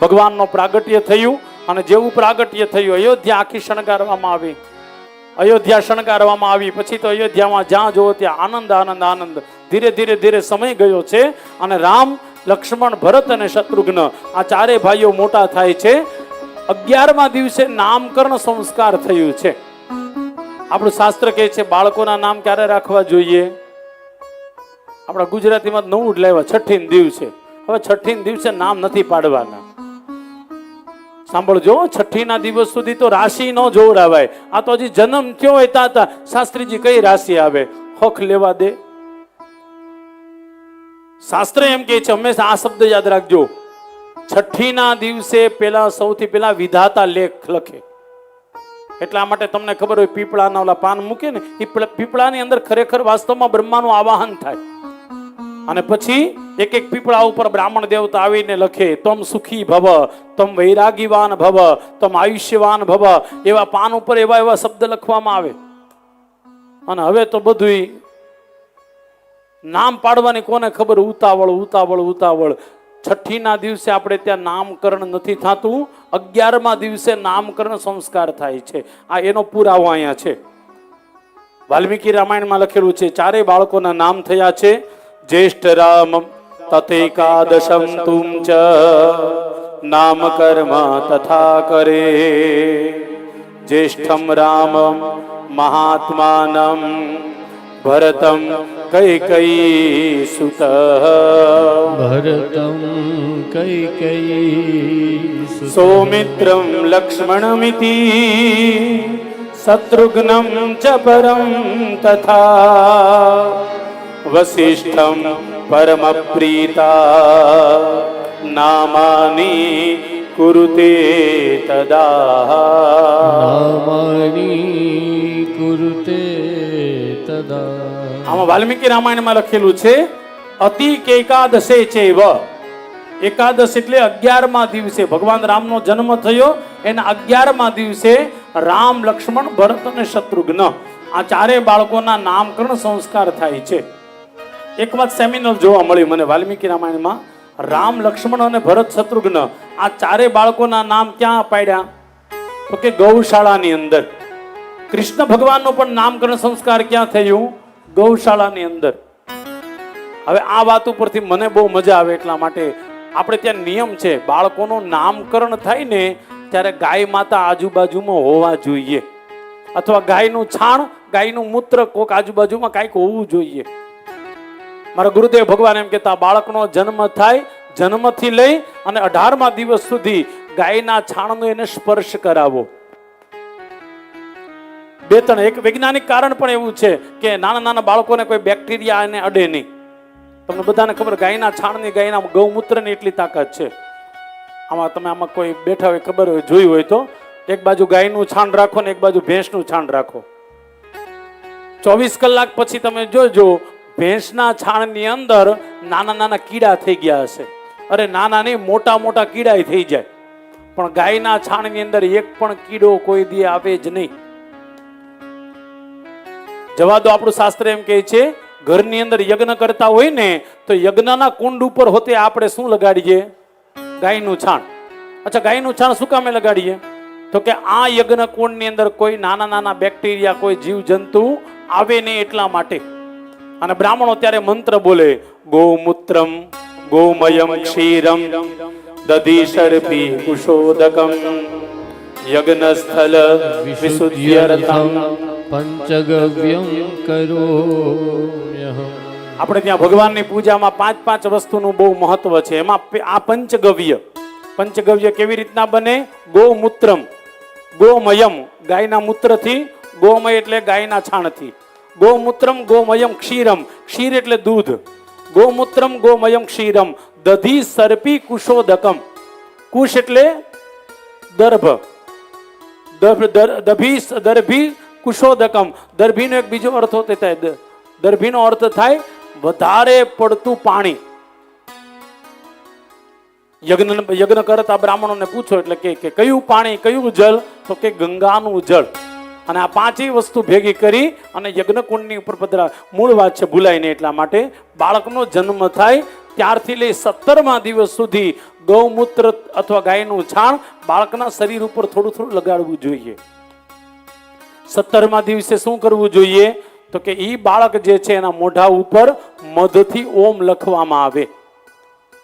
ભગવાનનો પ્રાગટ્ય થયું અને જેવું પ્રાગટ્ય થયું અયોધ્યા આખી શણગારવામાં આવી. અયોધ્યા શણગારવામાં આવી પછી તો અયોધ્યામાં જ્યાં જોવો ત્યાં આનંદ આનંદ આનંદ. ધીરે ધીરે ધીરે સમય ગયો છે અને રામ, લક્ષ્મણ, ભરત અને શત્રુઘ્ન આ ચારે ભાઈઓ મોટા થાય છે. 11મા દિવસે નામકરણ સંસ્કાર થયું છે. આપણું શાસ્ત્ર કહે છે બાળકોના નામ ક્યારે રાખવા જોઈએ? આપણા ગુજરાતીમાં નવું જ લાવ્યા, છઠ્ઠી દિવસે. હવે છઠ્ઠી દિવસે નામ નથી પાડવાના. સાંભળજો, છઠ્ઠીના દિવસ સુધી તો રાશિ ન જોવડાવાય. આ તો હજી જન્મ થયો હોય તાતા શાસ્ત્રીજી કઈ રાશિ આવે, હક લેવા દે. શાસ્ત્ર એમ કહે છે, હંમેશા આ શબ્દ યાદ રાખજો, છઠ્ઠીના દિવસે પેલા સૌથી પેલા વિધાતા લેખ લખે. એટલા માટે તમને ખબર હોય પીપળાના ઓલા પાન મૂકે ને, એ પીપળાની અંદર ખરેખર વાસ્તવમાં બ્રહ્માનું આવાહન થાય. અને પછી એક એક પીપળા ઉપર બ્રાહ્મણ દેવતા આવીને લખે તમ સુખી ભવ, તમ વૈરાગીવાન ભવ, તમ આયુષ્યવાન ભવ. એવા પાન ઉપર એવા એવા શબ્દ લખવામાં આવે. અને હવે તો બધું નામ પાડવાની કોને ખબર, ઉતાવળ ઉતાવળ ઉતાવળ. છઠ્ઠીના દિવસે આપણે ત્યાં નામકરણ નથી થતું, 11મા દિવસે નામકરણ સંસ્કાર થાય છે. આ એનો પુરાવો અહીંયા છે. વાલ્મીકી રામાયણમાં લખેલું છે ચારે બાળકોના નામ થયા છે. જ્યેષ્ઠ રામ તથૈકાદશમ તુમ ચ નામકર્મ તથા કરે. જ્યેષ્ઠમ રામ મહાત્માનમ ભરતમ કૈકેયી સુત. ભરતમ કૈકેયી સુત. સૌમિત્રમ લક્ષ્મણમિતિ શત્રુઘ્નમ ચ પરમ તથા વસિષ્ઠમ પરમ પ્રીતા નામાની કુરુતે તદા. નામાની કુરુતે તદા. આમાં વાલ્મીકી રામાયણમાં લખેલું છે અતિ એકાદશે ચૈવ. એકાદશ એટલે 11મા દિવસે ભગવાન રામનો જન્મ થયો. એના 11મા દિવસે રામ, લક્ષ્મણ, ભરત અને શત્રુઘ્ન આ ચારે બાળકોના નામકરણ સંસ્કાર થાય છે. એક વાત સેમિનલ જોવા મળી મને વાલ્મીકી રામાયણમાં. રામ, લક્ષ્મણ અને ભરત, શત્રુઘ્ન આ ચારે બાળકોના નામ ક્યાં પાડ્યા? તો કે ગૌશાળાની અંદર. કૃષ્ણ ભગવાનનું પણ નામકરણ સંસ્કાર ક્યાં થયું? ગૌશાળાની અંદર. હવે આ વાત ઉપરથી મને બહુ મજા આવે એટલા માટે આપણે ત્યાં નિયમ છે, બાળકોનું નામકરણ થાય ને ત્યારે ગાય માતા આજુબાજુમાં હોવા જોઈએ, અથવા ગાયનું છાણ, ગાયનું મૂત્ર કોક આજુબાજુમાં કાંઈક હોવું જોઈએ. મારા ગુરુદેવ ભગવાન એમ કહેતા બાળકનો જન્મ થાય, જન્મથી લઈ અને 18મા દિવસ સુધી ગાયના છાણનો એને સ્પર્શ કરાવો. બે ત્રણ એક વૈજ્ઞાનિક કારણ પણ એવું છે કે નાના નાના બાળકોને કોઈ બેક્ટેરિયા એને અડે નહીં. તમને બધાને ખબર ગાયના છાણની, ગાયના ગૌમૂત્રની એટલી તાકાત છે. આમાં તમે આમાં કોઈ બેઠા હોય ખબર હોય, જોયું હોય તો એક બાજુ ગાયનું છાણ રાખો ને એક બાજુ ભેંસનું છાણ રાખો. 24 કલાક પછી તમે જોજો ભેંસના છાણની અંદર નાના નાના કીડા થઈ ગયા હશે. અરે નાના નહીં, મોટા મોટા કીડા થઈ જાય. પણ ગાયના છાણની અંદર એક પણ કીડો કોઈ દી આવે જ નહીં. જવા દો, આપણું શાસ્ત્ર એમ કહે છે ઘરની અંદર યજ્ઞ કરતા હોય ને તો યજ્ઞના કુંડ ઉપર હોતે આપણે શું લગાડીએ? ગાયનું છાણ. અચ્છા, ગાયનું છાણ શું કામે લગાડીએ? તો કે આ યજ્ઞ કુંડની અંદર કોઈ નાના નાના બેક્ટેરિયા, કોઈ જીવ જંતુ આવે નહીં એટલા માટે. અને બ્રાહ્મણો ત્યારે મંત્ર બોલે ગૌમૂત્રમ ગોમયમ ક્ષીરમ દધિશર્પી કુશોદકમ યજ્ઞસ્થલ વિશુદ્ધ્યર્થમ પંચગવ્યમ કરોમ્યહમ. આપણે ત્યાં ભગવાનની પૂજામાં 5 વસ્તુનું બહુ મહત્વ છે. એમાં આ પંચગવ્ય. પંચગવ્ય કેવી રીતના બને? ગૌમૂત્રમ, ગોમયમ ગાયના મૂત્રથી, ગોમય એટલે ગાયના છાણથી, ગૌમૂત્રમ ગોમયમ ક્ષીરમ, ક્ષીર એટલે દૂધ, ગૌમૂત્રમ ગોમયમ ક્ષીરમ દધી સર્પી કુશોદકમ. કુશ એટલે દર્ભ, દર્ભી કુશોદકમ. દર્ભીનો એક બીજો અર્થ હોતો થાય, દર્ભીનો અર્થ થાય વધારે પડતું પાણી. યજ્ઞ કરતા બ્રાહ્મણોને પૂછો એટલે કે કયું પાણી, કયું જળ? તો કે ગંગાનું જળ. અને આ 5 વસ્તુ ભેગી કરી અને યજ્ઞ કુંડની ઉપર પધરા. મૂળ વાત છે, ભૂલાય નહીં એટલા માટે બાળકનો જન્મ થાય ત્યારથી લઈ 17મા દિવસ સુધી ગૌમૂત્ર અથવા ગાયનું છાણ બાળકના શરીર ઉપર થોડું થોડું લગાડવું જોઈએ. 17મા દિવસે શું કરવું જોઈએ? તો કે ઈ બાળક જે છે એના મોઢા ઉપર મધથી ઓમ લખવામાં આવે.